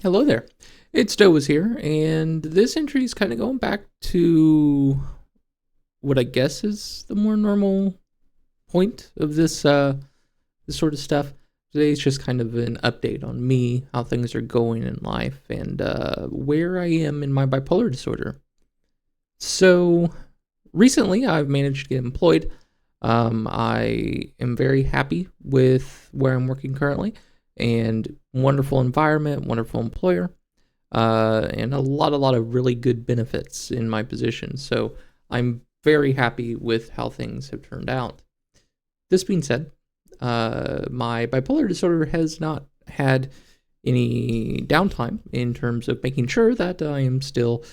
Hello there. It's Doas here, and this entry is kind of going back to what I guess is the more normal point of this sort of stuff. Today's just kind of an update on me, how things are going in life, and where I am in my bipolar disorder. So recently, I've managed to get employed. I am very happy with where I'm working currently, and wonderful environment, wonderful employer, and a lot of really good benefits in my position. So I'm very happy with how things have turned out. This being said, my bipolar disorder has not had any downtime in terms of making sure that I am still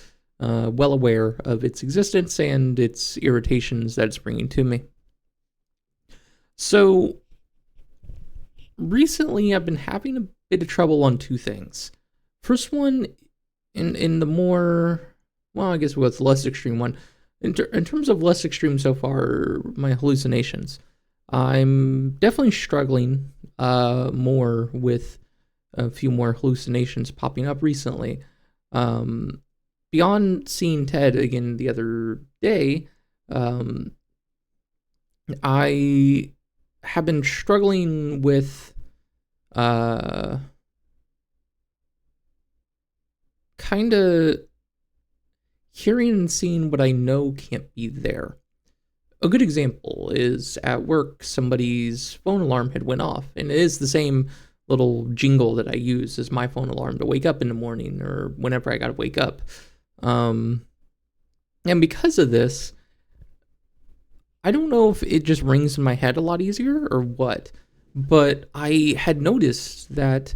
well aware of its existence and its irritations that it's bringing to me. So recently, I've been having a bit of trouble on two things. First one, in the more, well, I guess what's the less extreme one. In terms of less extreme so far, my hallucinations. I'm definitely struggling more with a few more hallucinations popping up recently. Um, Beyond seeing Ted again the other day, um, I have been struggling with uh, kind of hearing and seeing what I know can't be there. A good example is at work, somebody's phone alarm had went off, and it is the same little jingle that I use as my phone alarm to wake up in the morning or whenever I gotta wake up. Um, and because of this, I don't know if it just rings in my head a lot easier or what, but I had noticed that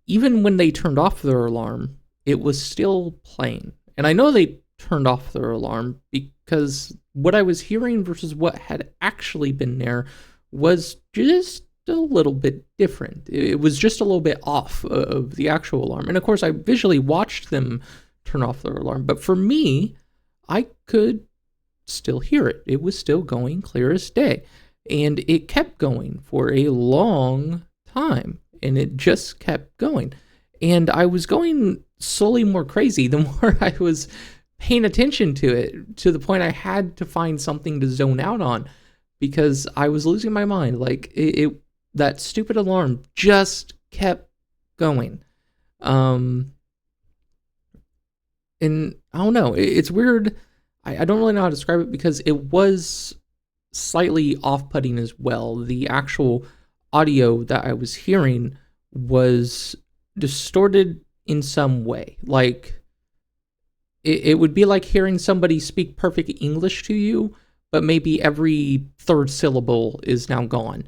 even when they turned off their alarm, it was still playing. And I know they turned off their alarm because what I was hearing versus what had actually been there was just a little bit different. It was just a little bit off of the actual alarm. And of course, I visually watched them turn off their alarm. But for me, I could still hear it. It was still going clear as day. And it kept going for a long time. And it just kept going. And I was going slowly more crazy the more I was paying attention to it, to the point I had to find something to zone out on because I was losing my mind. Like that stupid alarm just kept going. Um, and I don't know. It's weird. I don't really know how to describe it because it was slightly off-putting as well. The actual audio that I was hearing was distorted in some way. Like it would be like hearing somebody speak perfect English to you, but maybe every third syllable is now gone.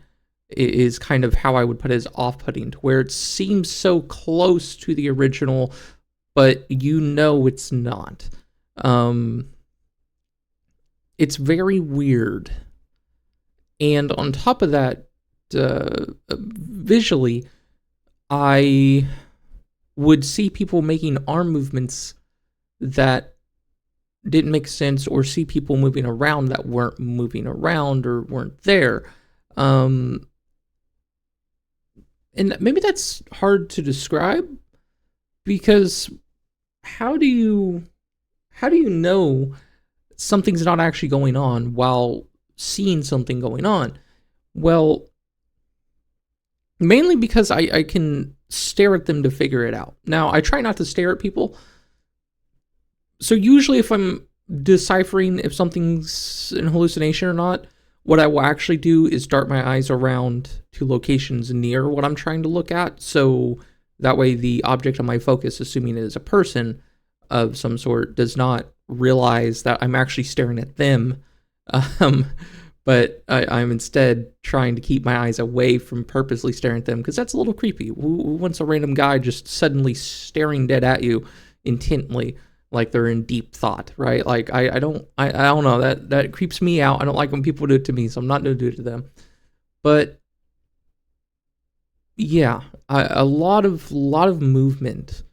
It is kind of how I would put it as off-putting, to where it seems so close to the original, but you know it's not. It's very weird. And on top of that, visually, I would see people making arm movements that didn't make sense, or see people moving around that weren't moving around or weren't there. And maybe that's hard to describe because how do you know something's not actually going on while seeing something going on? Well, mainly because I can stare at them to figure it out. Now, I try not to stare at people. So usually if I'm deciphering if something's an hallucination or not, what I will actually do is dart my eyes around to locations near what I'm trying to look at. So that way the object of my focus, assuming it is a person of some sort, does not realize that I'm actually staring at them. But I'm instead trying to keep my eyes away from purposely staring at them, because that's a little creepy. Who wants a random guy just suddenly staring dead at you intently, like they're in deep thought, right? Like I don't know, that creeps me out. I don't like when people do it to me, so I'm not gonna do it to them. But yeah, a lot of movement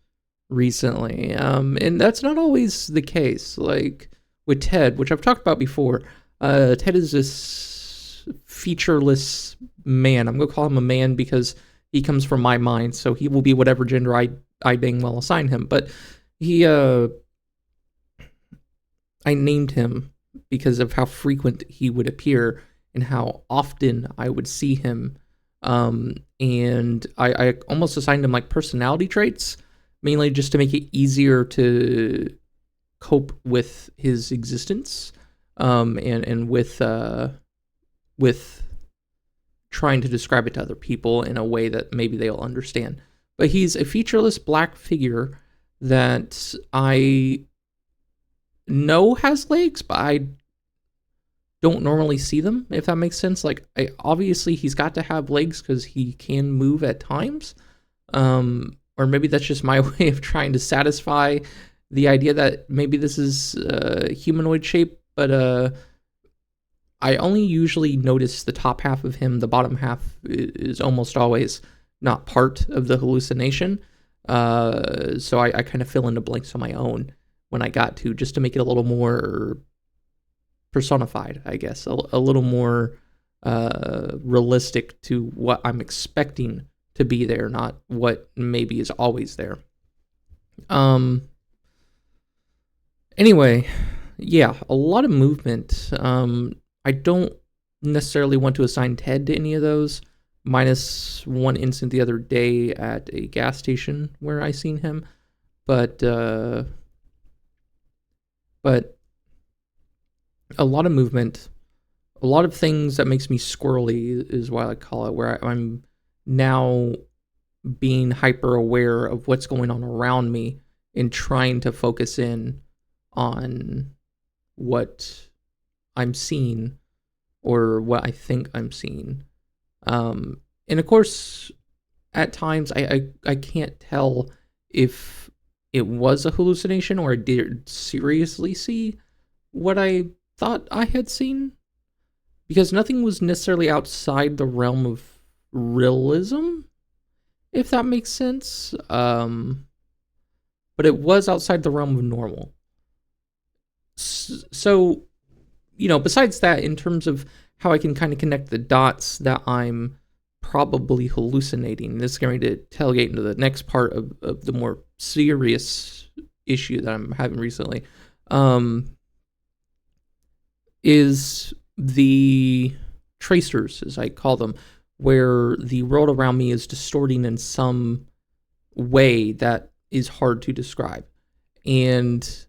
recently, and that's not always the case. Like with Ted, which I've talked about before. Ted is this featureless man. I'm gonna call him a man because he comes from my mind, so he will be whatever gender I I dang well assign him. But he, I named him because of how frequent he would appear and how often I would see him. And I almost assigned him like personality traits, mainly just to make it easier to cope with his existence, and with trying to describe it to other people in a way that maybe they'll understand. But he's a featureless black figure that I know has legs, but I don't normally see them, if that makes sense. Like, obviously he's got to have legs because he can move at times. Or maybe that's just my way of trying to satisfy the idea that maybe this is humanoid shape, but I only usually notice the top half of him. The bottom half is almost always not part of the hallucination. So I kind of fill in the blanks on my own when I got to, just to make it a little more personified, I guess, a little more realistic to what I'm expecting to be there, not what maybe is always there. Anyway, yeah, a lot of movement. I don't necessarily want to assign Ted to any of those, minus one incident the other day at a gas station where I seen him. But a lot of movement, a lot of things that makes me squirrely is why I call it, where I'm now being hyper aware of what's going on around me and trying to focus in on what I'm seeing or what I think I'm seeing. And of course, at times I can't tell if it was a hallucination or I did seriously see what I thought I had seen, because nothing was necessarily outside the realm of realism, if that makes sense. But it was outside the realm of normal. So, besides that, in terms of how I can kind of connect the dots that I'm probably hallucinating, this is going to tailgate into the next part of the more serious issue that I'm having recently, is the tracers, as I call them, where the world around me is distorting in some way that is hard to describe. And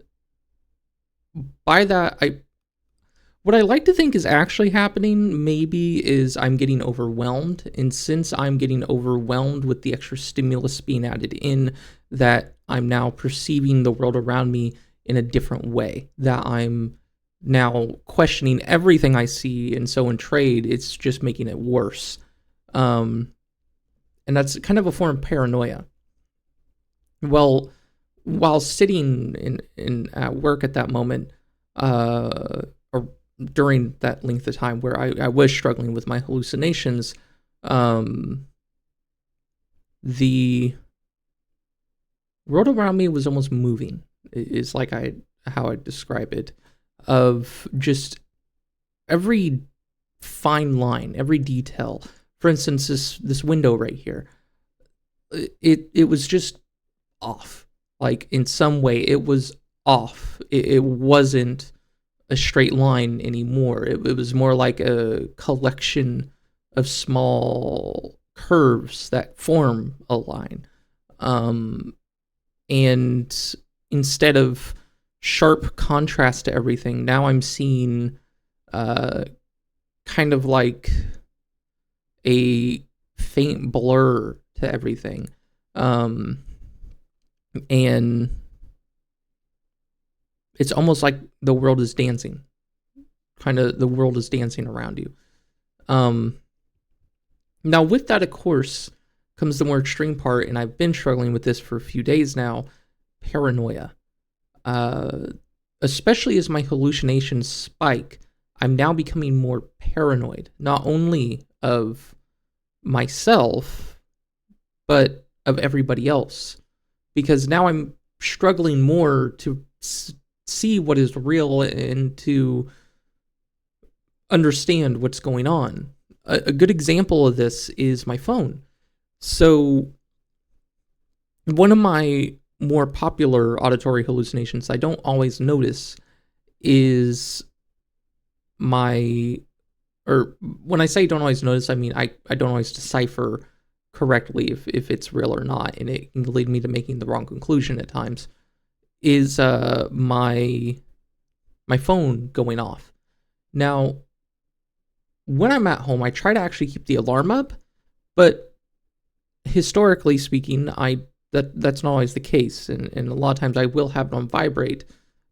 by that, what I like to think is actually happening maybe is I'm getting overwhelmed. And since I'm getting overwhelmed with the extra stimulus being added in, that I'm now perceiving the world around me in a different way, that I'm now questioning everything I see. And so in trade, it's just making it worse. And that's kind of a form of paranoia. Well, while sitting in at work at that moment, or during that length of time where I was struggling with my hallucinations, the world around me was almost moving. Is like how I describe it, of just every fine line, every detail. For instance, this window right here, it was just off. Like, in some way, it was off. It wasn't a straight line anymore. It was more like a collection of small curves that form a line. And instead of sharp contrast to everything, now I'm seeing kind of like a faint blur to everything. And it's almost like the world is dancing. Kind of the world is dancing around you. Now, with that, of course, comes the more extreme part, and I've been struggling with this for a few days now, paranoia. Especially as my hallucinations spike, I'm now becoming more paranoid, not only of myself, but of everybody else. Because now I'm struggling more to see what is real and to understand what's going on. A good example of this is my phone. So One of my more popular auditory hallucinations I don't always notice is my, or when I say don't always notice, I mean I don't always decipher correctly if it's real or not, and it can lead me to making the wrong conclusion at times, is my phone going off. Now, when I'm at home, I try to actually keep the alarm up, but historically speaking, that's not always the case, and a lot of times I will have it on vibrate.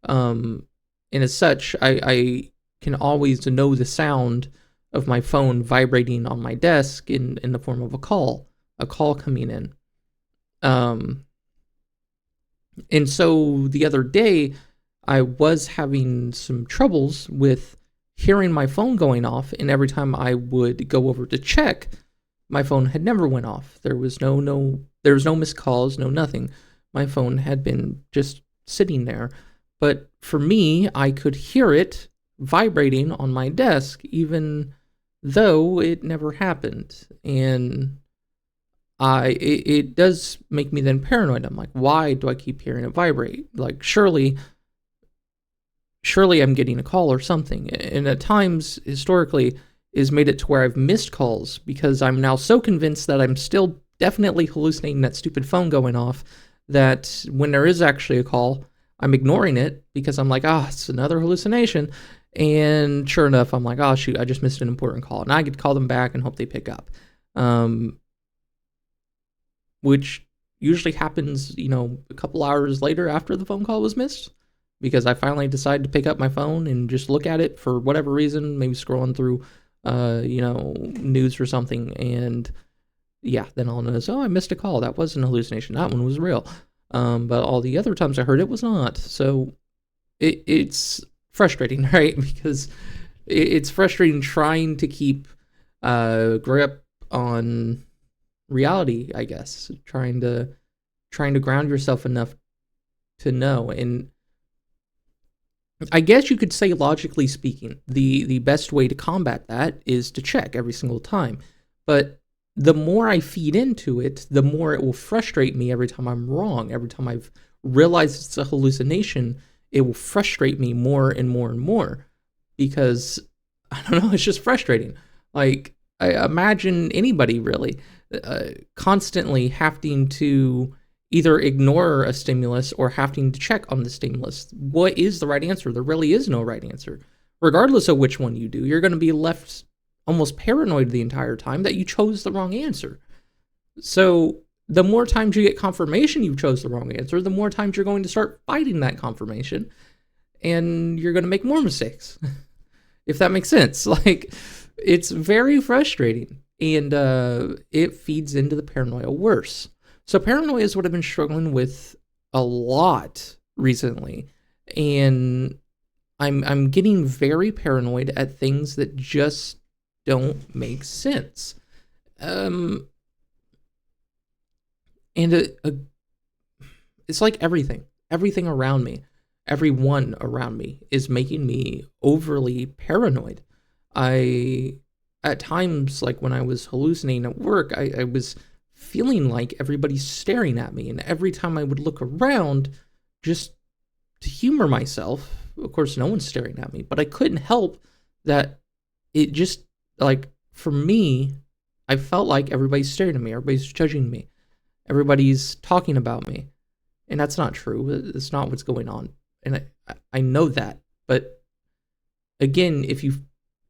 And as such, I can always know the sound of my phone vibrating on my desk in the form of a call coming in. Um, and so the other day, I was having some troubles with hearing my phone going off, and every time I would go over to check, my phone had never went off. There was there was no missed calls, no nothing. My phone had been just sitting there. But for me, I could hear it vibrating on my desk, even though it never happened. And it does make me then paranoid. I'm like, why do I keep hearing it vibrate? Like, surely I'm getting a call or something. And at times, historically, is made it to where I've missed calls because I'm now so convinced that I'm still definitely hallucinating that stupid phone going off that when there is actually a call, I'm ignoring it because I'm like, it's another hallucination. And sure enough, I'm like, oh, shoot, I just missed an important call. And I get to call them back and hope they pick up. Which usually happens, a couple hours later after the phone call was missed, because I finally decided to pick up my phone and just look at it for whatever reason, maybe scrolling through, news or something, and yeah, then I'll notice, I missed a call. That wasn't a hallucination. That one was real. But all the other times I heard it was not. So it's frustrating, right? Because it's frustrating trying to keep grip on reality, I guess. Trying to ground yourself enough to know. And I guess you could say, logically speaking, the best way to combat that is to check every single time. But the more I feed into it, the more it will frustrate me every time I'm wrong. Every time I've realized it's a hallucination, it will frustrate me more and more and more, because I don't know, it's just frustrating. Like, I imagine anybody really constantly having to either ignore a stimulus or having to check on the stimulus. What is the right answer? There really is no right answer. Regardless of which one you do, you're going to be left almost paranoid the entire time that you chose the wrong answer. So the more times you get confirmation you chose the wrong answer, the more times you're going to start fighting that confirmation, and you're going to make more mistakes. If that makes sense. Like, it's very frustrating, and it feeds into the paranoia worse. So paranoia is what I've been struggling with a lot recently, and I'm getting very paranoid at things that just don't make sense. And it's like everything around me, everyone around me is making me overly paranoid. At times, like when I was hallucinating at work, I was feeling like everybody's staring at me. And every time I would look around just to humor myself, of course, no one's staring at me, but I couldn't help that. It just, like, for me, I felt like everybody's staring at me, everybody's judging me, everybody's talking about me. And that's not true. It's not what's going on. And I know that. But again, if you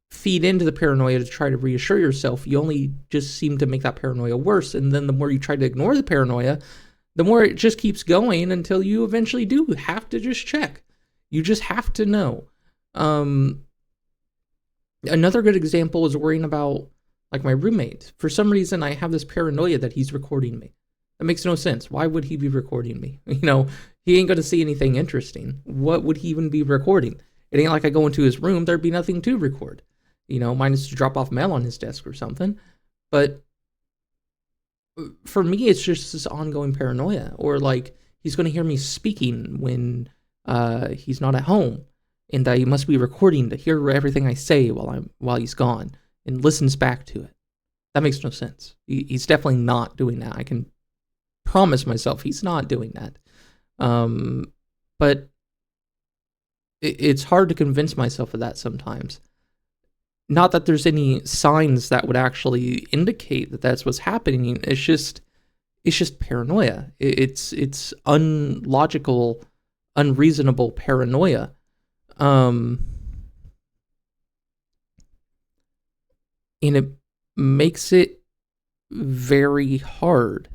feed into the paranoia to try to reassure yourself, you only just seem to make that paranoia worse. And then the more you try to ignore the paranoia, the more it just keeps going until you eventually do have to just check. You just have to know. Another good example is worrying about, like, my roommate. For some reason, I have this paranoia that he's recording me. That makes no sense. Why would he be recording me? He ain't going to see anything interesting. What would he even be recording? It ain't like I go into his room, there'd be nothing to record. Minus to drop off mail on his desk or something. But for me, it's just this ongoing paranoia. Or, like, he's going to hear me speaking when he's not at home, and that he must be recording to hear everything I say while he's gone, and listens back to it. That makes no sense. He's definitely not doing that. I can promise myself he's not doing that. But it's hard to convince myself of that sometimes. Not that there's any signs that would actually indicate that that's what's happening. It's just paranoia. It's unlogical, unreasonable paranoia. And it makes it very hard.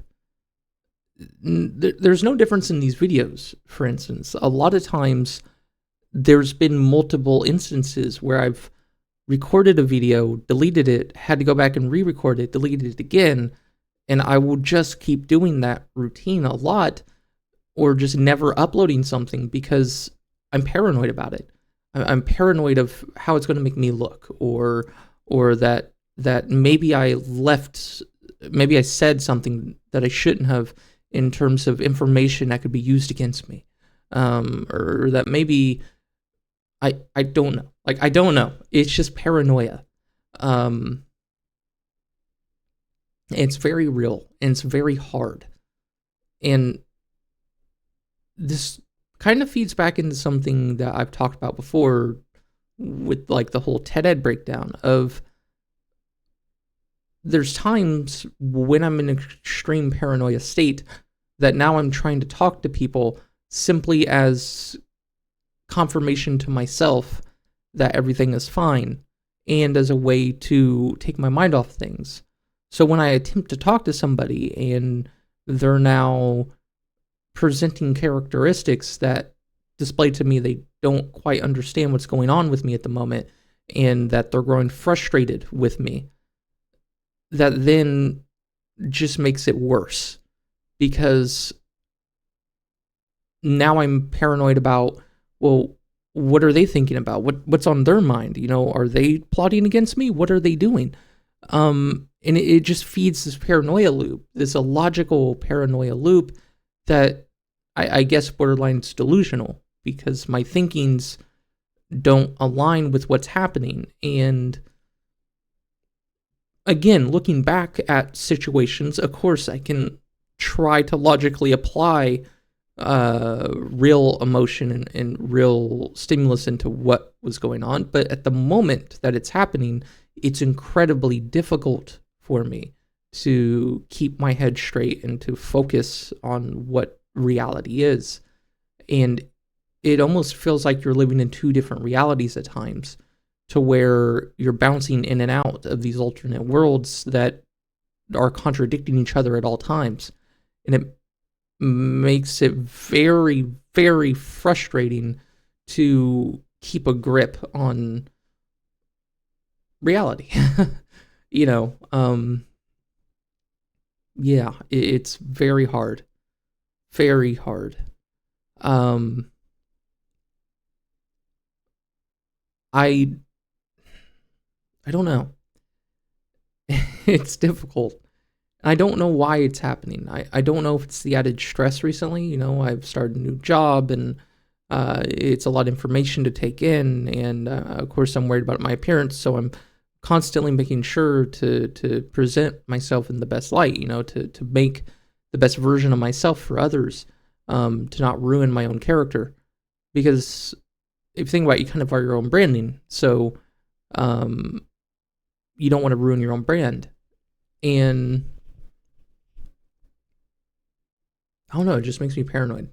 There's no difference in these videos, for instance. A lot of times, there's been multiple instances where I've recorded a video, deleted it, had to go back and re-record it, deleted it again, and I will just keep doing that routine a lot, or just never uploading something because I'm paranoid about it. I'm paranoid of how it's going to make me look, or that maybe I said something that I shouldn't have in terms of information that could be used against me, or that maybe I don't know. I don't know. It's just paranoia. It's very real, and it's very hard. And this kind of feeds back into something that I've talked about before with like the whole TED Ed breakdown of there's times when I'm in an extreme paranoia state that now I'm trying to talk to people simply as confirmation to myself that everything is fine, and as a way to take my mind off things. So when I attempt to talk to somebody and they're now presenting characteristics that display to me they don't quite understand what's going on with me at the moment, and that they're growing frustrated with me, that then just makes it worse, because now I'm paranoid about, well, what are they thinking about? What's on their mind? You know, are they plotting against me? What are they doing? And it just feeds this paranoia loop, this illogical paranoia loop that I guess borderline's delusional, because my thinkings don't align with what's happening. And again, looking back at situations, of course, I can try to logically apply real emotion and real stimulus into what was going on. But at the moment that it's happening, it's incredibly difficult for me to keep my head straight and to focus on what reality is. And it almost feels like you're living in two different realities at times, to where you're bouncing in and out of these alternate worlds that are contradicting each other at all times. And it makes it very, very frustrating to keep a grip on reality. You know, yeah, it's very hard. Very hard. I don't know. It's difficult. I don't know why it's happening. I don't know if it's the added stress recently. You know, I've started a new job, and it's a lot of information to take in. And of course, I'm worried about my appearance, so I'm constantly making sure to present myself in the best light, you know, to make the best version of myself for others, to not ruin my own character. Because if you think about it, you kind of are your own branding. So you don't want to ruin your own brand. And I don't know, it just makes me paranoid.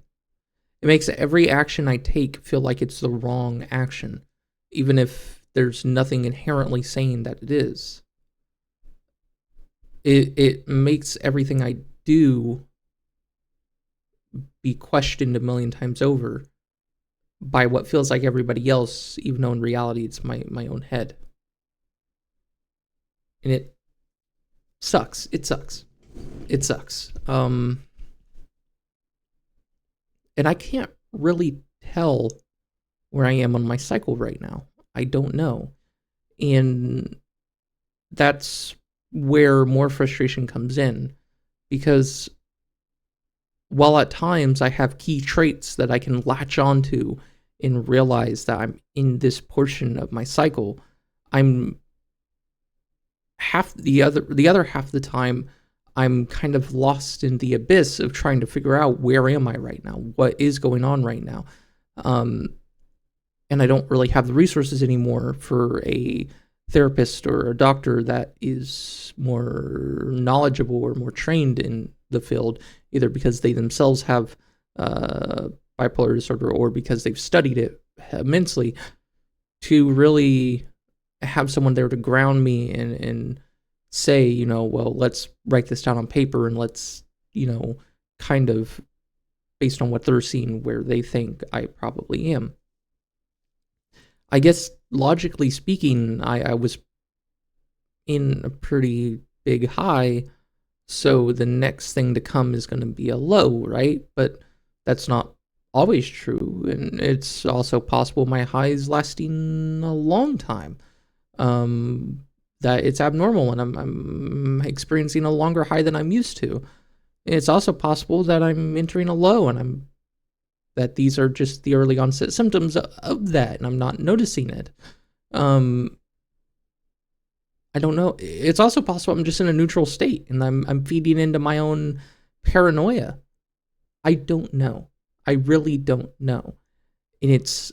It makes every action I take feel like it's the wrong action, even if there's nothing inherently saying that it is. It makes everything I do be questioned a million times over by what feels like everybody else, even though in reality it's my own head. And it sucks. It sucks. It sucks. And I can't really tell where I am on my cycle right now. I don't know. And that's where more frustration comes in, because while at times I have key traits that I can latch onto and realize that I'm in this portion of my cycle, I'm the other half of the time I'm kind of lost in the abyss of trying to figure out where am I right now? What is going on right now? Um, and I don't really have the resources anymore for a therapist or a doctor that is more knowledgeable or more trained in the field, either because they themselves have bipolar disorder or because they've studied it immensely, to really have someone there to ground me and say, well, let's write this down on paper and let's, kind of based on what they're seeing, where they think I probably am. I guess logically speaking, I was in a pretty big high, so the next thing to come is going to be a low, right? But that's not always true, and it's also possible my high is lasting a long time. That it's abnormal and I'm experiencing a longer high than I'm used to. It's also possible that I'm entering a low and that these are just the early onset symptoms of that and I'm not noticing it. I don't know. It's also possible I'm just in a neutral state and I'm feeding into my own paranoia. I don't know. I really don't know. And it's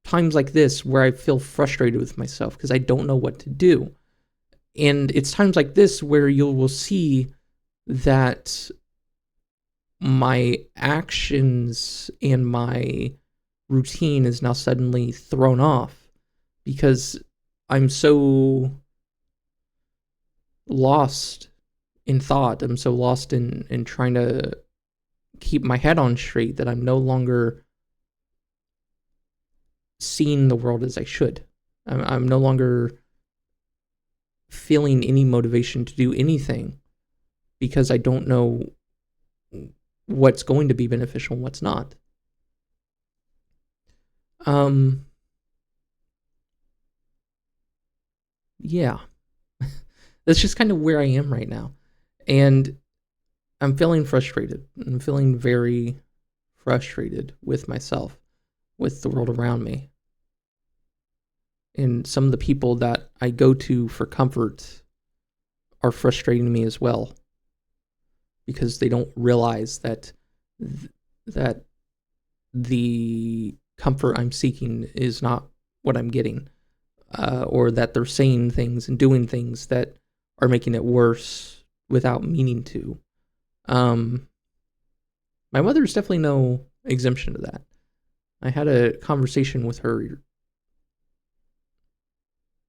times like this where I feel frustrated with myself because I don't know what to do. And it's times like this where you will see that my actions and my routine is now suddenly thrown off because I'm so lost in thought. I'm so lost in trying to keep my head on straight that I'm no longer seeing the world as I should. I'm no longer feeling any motivation to do anything because I don't know what's going to be beneficial and what's not. Yeah. That's just kind of where I am right now. And I'm feeling frustrated. I'm feeling very frustrated with myself, with the world around me. And some of the people that I go to for comfort are frustrating me as well because they don't realize that that the comfort I'm seeking is not what I'm getting, or that they're saying things and doing things that are making it worse without meaning to. My mother's definitely no exemption to that. I had a conversation with her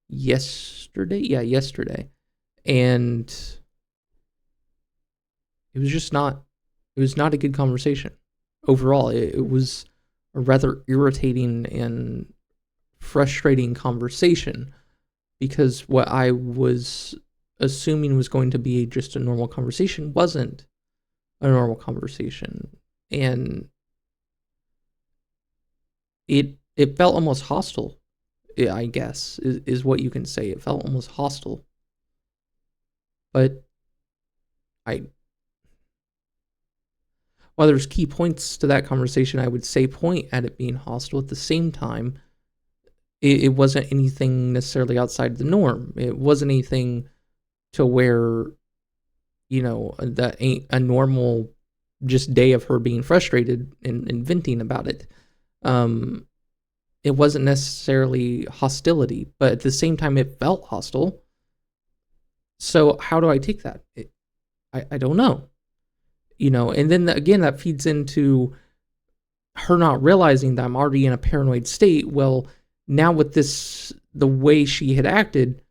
yesterday, and it was not a good conversation overall. It was a rather irritating and frustrating conversation because what I was assuming was going to be just a normal conversation wasn't a normal conversation, and it felt almost hostile. I guess is what you can say. It felt almost hostile, but I while there's key points to that conversation, I would say point at it being hostile. At the same time, it wasn't anything necessarily outside the norm. It wasn't anything to where, that ain't a normal just day of her being frustrated and venting about it. It wasn't necessarily hostility, but at the same time, it felt hostile. So how do I take that? I don't know. And then again, that feeds into her not realizing that I'm already in a paranoid state. Well, now with the way she had acted,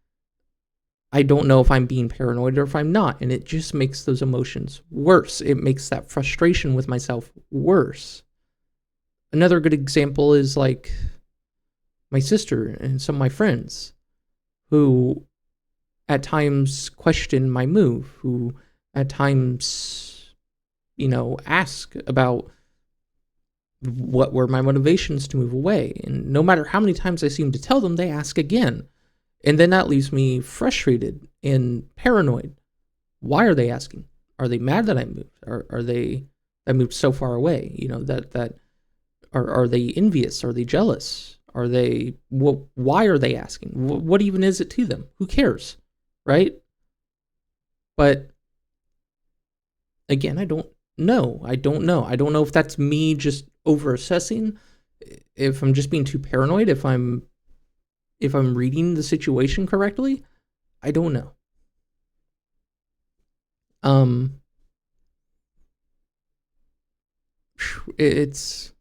I don't know if I'm being paranoid or if I'm not. And it just makes those emotions worse. It makes that frustration with myself worse. Another good example is like my sister and some of my friends who at times question my move, who at times, ask about what were my motivations to move away. And no matter how many times I seem to tell them, they ask again. And then that leaves me frustrated and paranoid. Why are they asking? Are they mad that I moved? Are they I moved so far away? That are they envious? Are they jealous? Are they why are they asking? What even is it to them? Who cares? Right? But Again, I don't know. I don't know. I don't know if that's me just over assessing, if I'm just being too paranoid, if I'm reading the situation correctly. I don't know. Um it's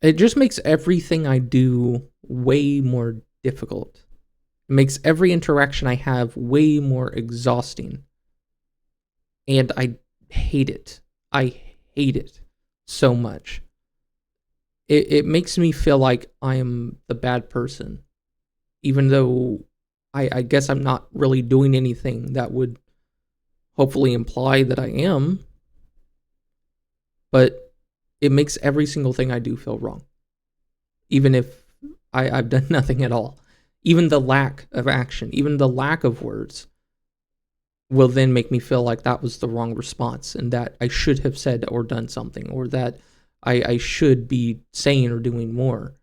it just makes everything I do way more difficult. It makes every interaction I have way more exhausting. And I hate it. I hate it so much. It makes me feel like I'm the bad person, even though I guess I'm not really doing anything that would hopefully imply that I am, but it makes every single thing I do feel wrong, even if I've done nothing at all. Even the lack of action, even the lack of words will then make me feel like that was the wrong response and that I should have said or done something, or that I should be saying or doing more.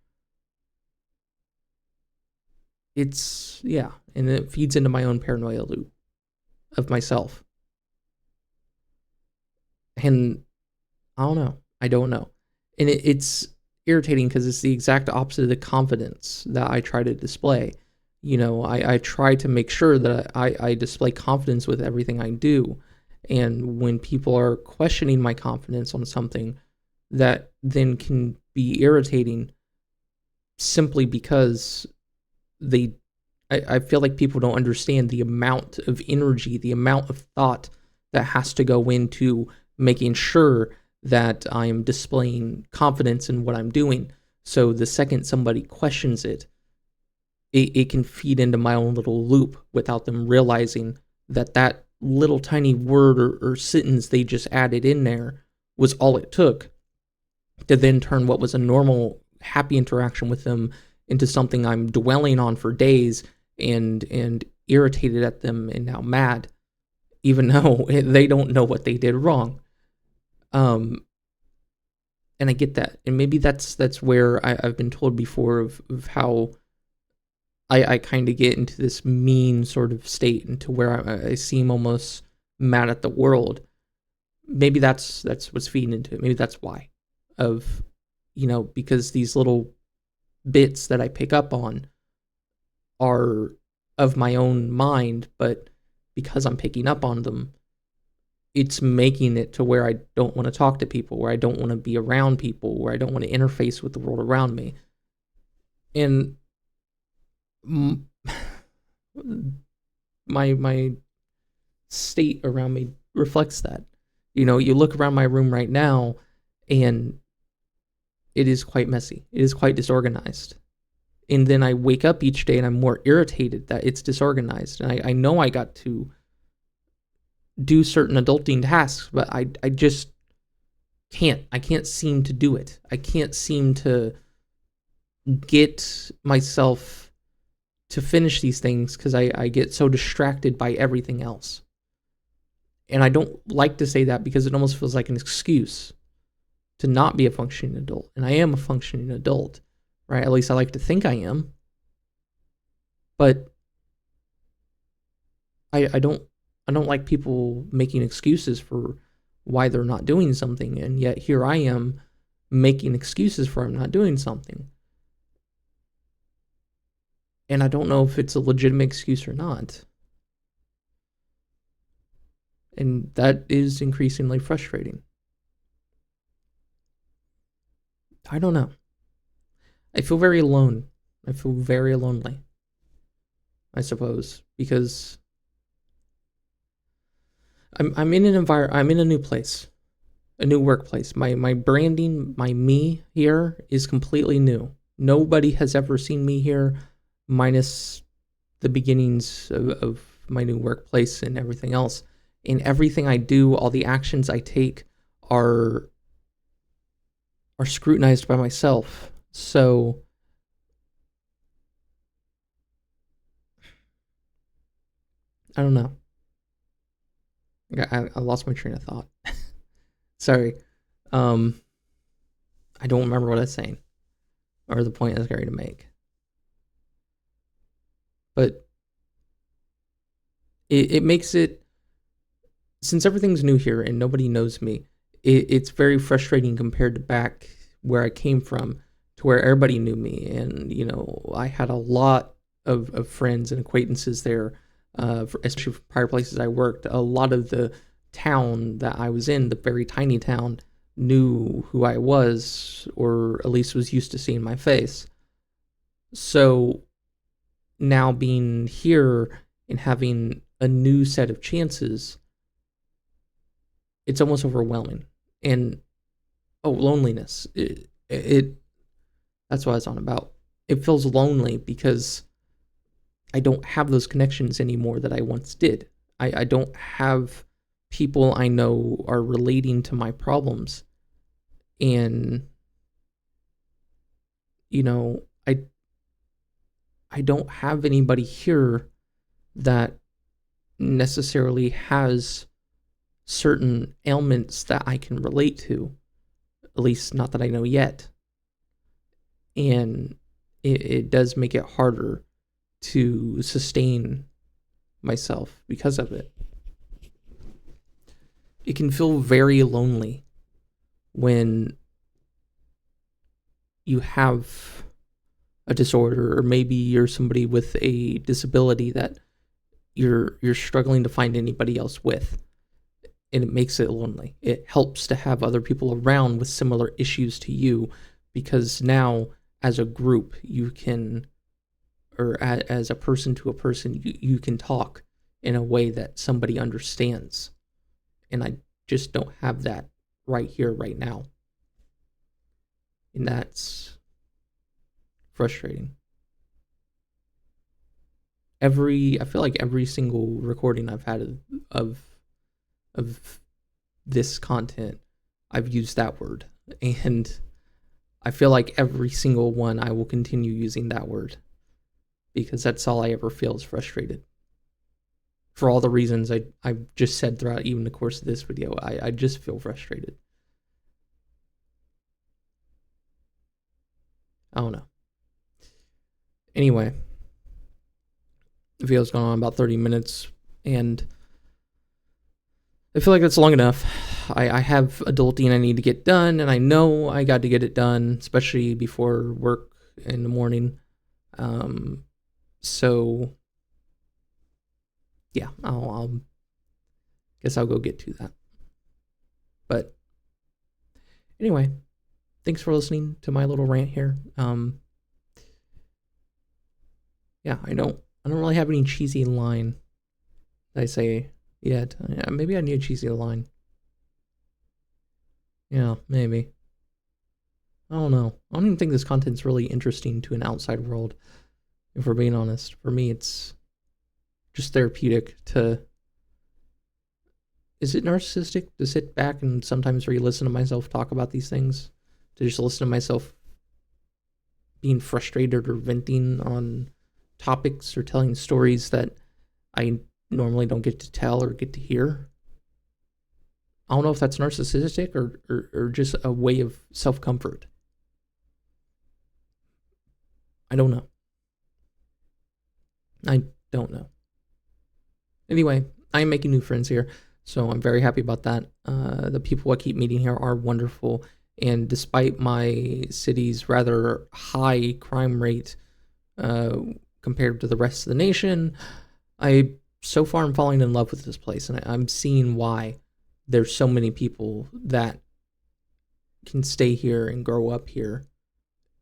It's, yeah, and it feeds into my own paranoia loop of myself. And I don't know. I don't know. And it's irritating because it's the exact opposite of the confidence that I try to display. I try to make sure that I display confidence with everything I do. And when people are questioning my confidence on something, that then can be irritating simply because they I feel like people don't understand the amount of energy, the amount of thought that has to go into making sure that I'm displaying confidence in what I'm doing. So the second somebody questions it can feed into my own little loop without them realizing that that little tiny word or sentence they just added in there was all it took to then turn what was a normal, happy interaction with them into something I'm dwelling on for days and irritated at them and now mad, even though they don't know what they did wrong. Um, and I get that, and maybe that's where I've been told before of how I kind of get into this mean sort of state, into where I seem almost mad at the world. Maybe that's what's feeding into it. Maybe that's why, of because these little bits that I pick up on are of my own mind, but because I'm picking up on them, it's making it to where I don't want to talk to people, where I don't want to be around people, where I don't want to interface with the world around me. And my state around me reflects that. You look around my room right now and it is quite messy. It is quite disorganized. And then I wake up each day and I'm more irritated that it's disorganized. And I know I got to do certain adulting tasks, but I just can't. I can't seem to do it. I can't seem to get myself to finish these things because I get so distracted by everything else. And I don't like to say that because it almost feels like an excuse to not be a functioning adult. And I am a functioning adult, right? At least I like to think I am. But I don't like people making excuses for why they're not doing something, and yet here I am making excuses for I'm not doing something. And I don't know if it's a legitimate excuse or not. And that is increasingly frustrating. I don't know. I feel very alone. I feel very lonely, I suppose, because I'm in an environment. I'm in a new place, a new workplace. My branding, my me here is completely new. Nobody has ever seen me here, minus the beginnings of my new workplace and everything else. And everything I do, all the actions I take, are scrutinized by myself. So I don't know. I lost my train of thought. Sorry. Um, I don't remember what I was saying or the point I was going to make. But it makes it since everything's new here and nobody knows me, it's very frustrating compared to back where I came from, to where everybody knew me, and I had a lot of friends and acquaintances there, especially from prior places I worked. A lot of the town that I was in, the very tiny town, knew who I was, or at least was used to seeing my face. So now being here and having a new set of chances, it's almost overwhelming. And loneliness. It that's what I was on about. It feels lonely because I don't have those connections anymore that I once did. I don't have people I know are relating to my problems. And you know, I I don't have anybody here that necessarily has certain ailments that I can relate to, at least not that I know yet. And it does make it harder to sustain myself because of it. It can feel very lonely when you have a disorder, or maybe you're somebody with a disability that you're struggling to find anybody else with, and it makes it lonely. It helps to have other people around with similar issues to you, because now as a group you can, or as a person to a person, you can talk in a way that somebody understands. And I just don't have that right here, right now. And that's frustrating. I feel like every single recording I've had of this content, I've used that word. And I feel like every single one I will continue using that word, because that's all I ever feel is frustrated. For all the reasons I've just said throughout even the course of this video, I just feel frustrated. I don't know. Anyway, the video's gone on about 30 minutes, and I feel like that's long enough. I have adulting I need to get done, and I know I got to get it done, especially before work in the morning. So yeah, I'll guess I'll go get to that. But anyway, thanks for listening to my little rant here. Yeah, I don't really have any cheesy line that I say yet. Yeah, maybe I need a cheesy line. Yeah, maybe. I don't know. I don't even think this content's really interesting to an outside world, if we're being honest. For me, it's just therapeutic to... Is it narcissistic to sit back and sometimes re-listen to myself talk about these things? To just listen to myself being frustrated or venting on topics or telling stories that I normally don't get to tell or get to hear? I don't know if that's narcissistic or just a way of self-comfort. I don't know. I don't know. Anyway, I'm making new friends here, so I'm very happy about that. The people I keep meeting here are wonderful, and despite my city's rather high crime rate compared to the rest of the nation, so far I'm falling in love with this place, and I'm seeing why there's so many people that can stay here and grow up here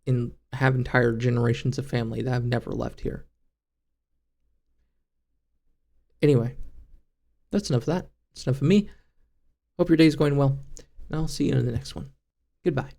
and have entire generations of family that have never left here. Anyway, that's enough of that. That's enough of me. Hope your day's going well, and I'll see you in the next one. Goodbye.